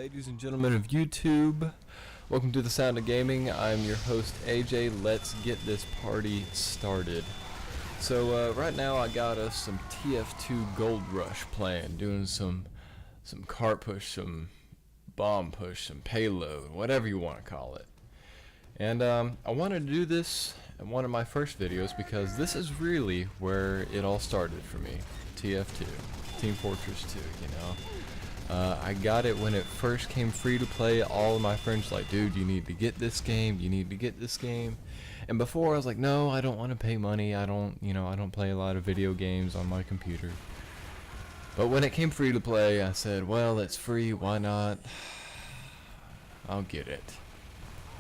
ladies and gentlemen of YouTube. Welcome to the Sound of Gaming. I'm your host AJ. Let's get this party started. So right now I got us some TF2 Goldrush playing, doing some cart push, some bomb push, some payload, whatever you want to call it. And I wanted to do this in one of my first videos because this is really where it all started for me. TF2, Team Fortress 2, you know. I got it when it first came free to play. All of my friends were like, dude, you need to get this game, you need to get this game. And before I was like, no, I don't want to pay money, I don't play a lot of video games on my computer. But when it came free to play, I said, well, it's free, why not? I'll get it.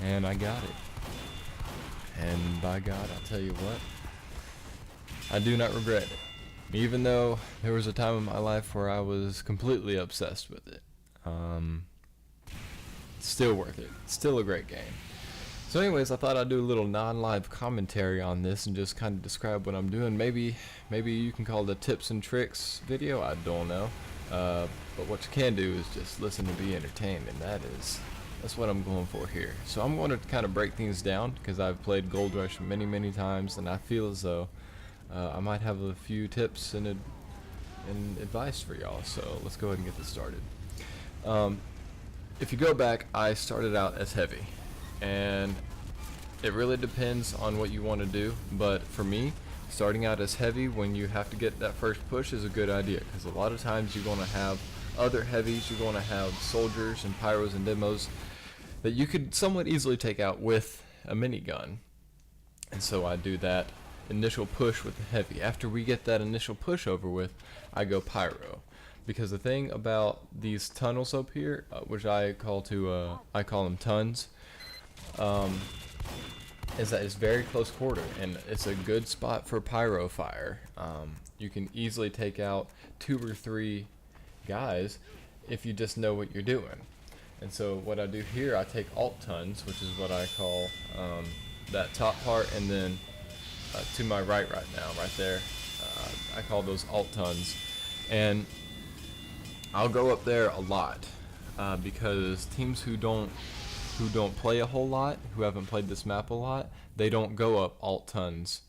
And I got it. And by God, I'll tell you what, I do not regret it. Even though there was a time in my life where I was completely obsessed with it. Still worth it. Still a great game. So anyways, I thought I'd do a little non-live commentary on this and just kind of describe what I'm doing. Maybe you can call it a tips and tricks video, I don't know. But what you can do is just listen to be entertained, and that's what I'm going for here. So I'm going to kind of break things down because I've played Goldrush many times, and I feel as though I might have a few tips and advice for y'all, so let's go ahead and get this started. If you go back, I started out as heavy, and it really depends on what you want to do, but for me, starting out as heavy when you have to get that first push is a good idea, because a lot of times you're going to have other heavies, you're going to have soldiers and pyros and demos that you could somewhat easily take out with a minigun, and so I do that initial push with the heavy. After we get that initial push over with, I go pyro, because the thing about these tunnels up here, which I call them tons, is that it's very close quarter and it's a good spot for pyro fire. You can easily take out 2 or 3 guys if you just know what you're doing. And so what I do here, I take alt tons, which is what I call that top part, and then to my right now, right there, I call those alt tons, and I'll go up there a lot because teams who don't play a whole lot, who haven't played this map a lot, they don't go up alt tons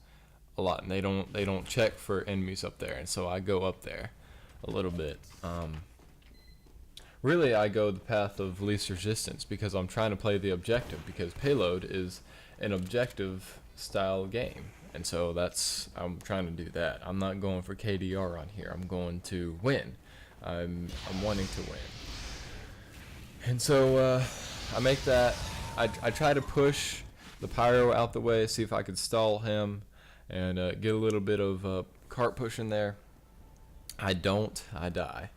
a lot, and they don't check for enemies up there, and so I go up there a little bit. Really, I go the path of least resistance because I'm trying to play the objective, because payload is an objective style game. And so I'm trying to do that. I'm not going for KDR on here. I'm going to win. I'm wanting to win. And so I make that. I try to push the pyro out the way, see if I could stall him, and get a little bit of cart push in there. I don't. I die.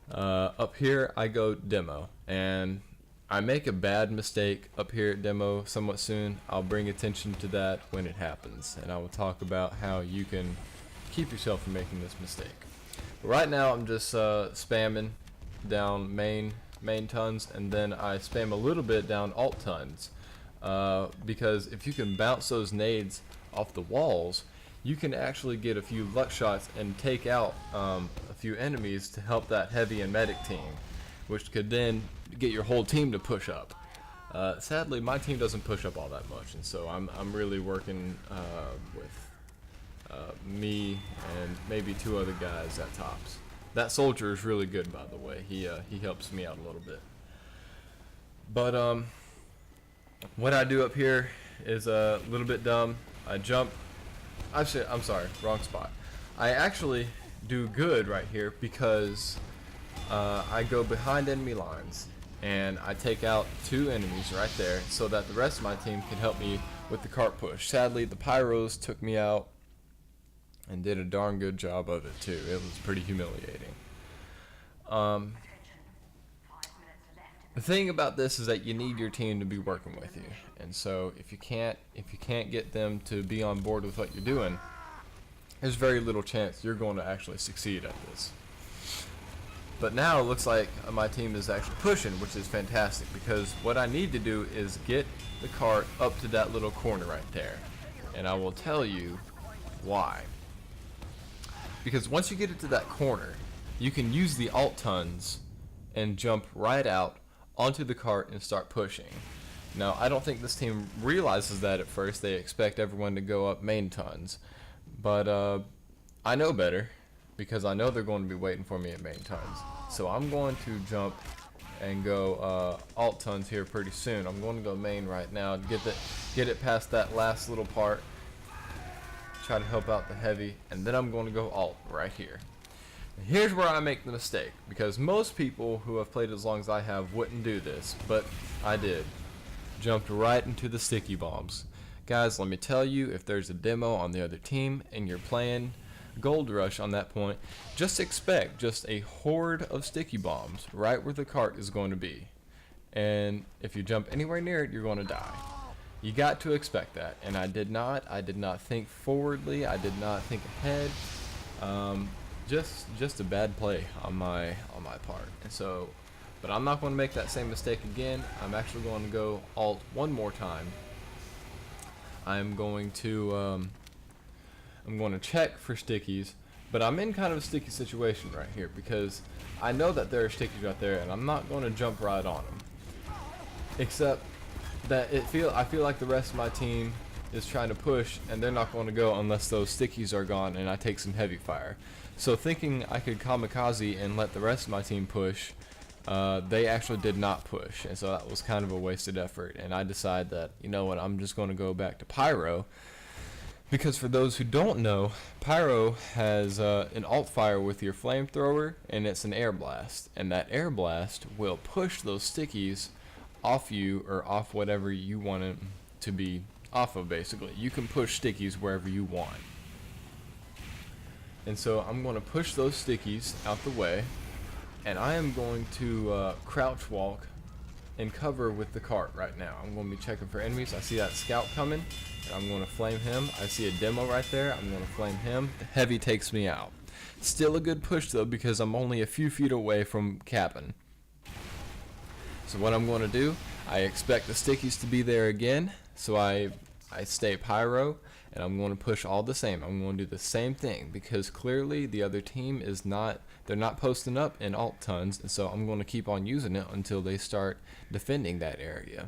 Up here, I go demo, and I make a bad mistake up here at demo somewhat soon. I'll bring attention to that when it happens, and I will talk about how you can keep yourself from making this mistake. But right now I'm just spamming down main tons, and then I spam a little bit down alt tons, because if you can bounce those nades off the walls, you can actually get a few luck shots and take out a few enemies to help that heavy and medic team, which could then get your whole team to push up. Sadly, my team doesn't push up all that much, and so I'm really working with me and maybe 2 other guys at tops. That soldier is really good, by the way. He helps me out a little bit. But what I do up here is a little bit dumb. I jump. Actually, I'm sorry, wrong spot. I actually do good right here because I go behind enemy lines and I take out 2 enemies right there so that the rest of my team can help me with the cart push. Sadly, the pyros took me out and did a darn good job of it too. It was pretty humiliating. The thing about this is that you need your team to be working with you, and so if you can't get them to be on board with what you're doing, there's very little chance you're going to actually succeed at this. But now it looks like my team is actually pushing, which is fantastic, because what I need to do is get the cart up to that little corner right there, and I will tell you why. Because once you get it to that corner, you can use the alt tons and jump right out onto the cart and start pushing. Now, I don't think this team realizes that at first. They expect everyone to go up main tons. But I know better, because I know they're going to be waiting for me at main tons. So I'm going to jump and go alt tons here pretty soon. I'm going to go main right now, get it past that last little part, try to help out the heavy, and then I'm going to go alt right here. And here's where I make the mistake, because most people who have played as long as I have wouldn't do this, but I did. Jumped right into the sticky bombs. Guys, let me tell you, if there's a demo on the other team and you're playing Goldrush on that point, just expect just a horde of sticky bombs right where the cart is going to be. And if you jump anywhere near it, you're going to die. You got to expect that, and I did not. I did not think forwardly. I did not think ahead. Just a bad play on my part. And so, but I'm not going to make that same mistake again. I'm actually going to go alt one more time. I'm going to check for stickies, but I'm in kind of a sticky situation right here because I know that there are stickies right there, and I'm not going to jump right on them. Except that I feel like the rest of my team is trying to push, and they're not going to go unless those stickies are gone and I take some heavy fire. So thinking I could kamikaze and let the rest of my team push, they actually did not push, and so that was kind of a wasted effort. And I decided that, you know what, I'm just going to go back to pyro, because for those who don't know, pyro has an alt fire with your flamethrower, and it's an air blast, and that air blast will push those stickies off you, or off whatever you want it to be off of. Basically, you can push stickies wherever you want. And so I'm going to push those stickies out the way, and I am going to crouch walk and cover with the cart right now. I'm going to be checking for enemies. I see that scout coming, and I'm going to flame him. I see a demo right there. I'm going to flame him. The heavy takes me out. Still a good push though, because I'm only a few feet away from capping. So what I'm going to do, I expect the stickies to be there again, so I stay pyro, and I'm going to push all the same. I'm going to do the same thing, because clearly the other team is not, they're not posting up in alt tons, and so I'm going to keep on using it until they start defending that area.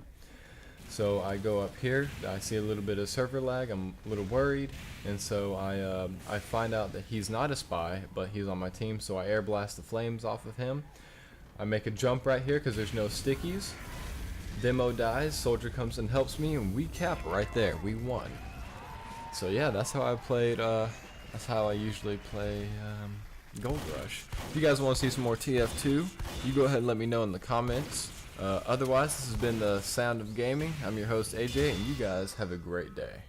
So I go up here, I see a little bit of server lag, I'm a little worried, and so I find out that he's not a spy, but he's on my team, so I air blast the flames off of him. I make a jump right here because there's no stickies. Demo dies, soldier comes and helps me, and we cap right there. We won. So yeah, that's how I played, that's how I usually play Goldrush. If you guys want to see some more TF2, you go ahead and let me know in the comments. Otherwise, this has been the Sound of Gaming. I'm your host AJ, and you guys have a great day.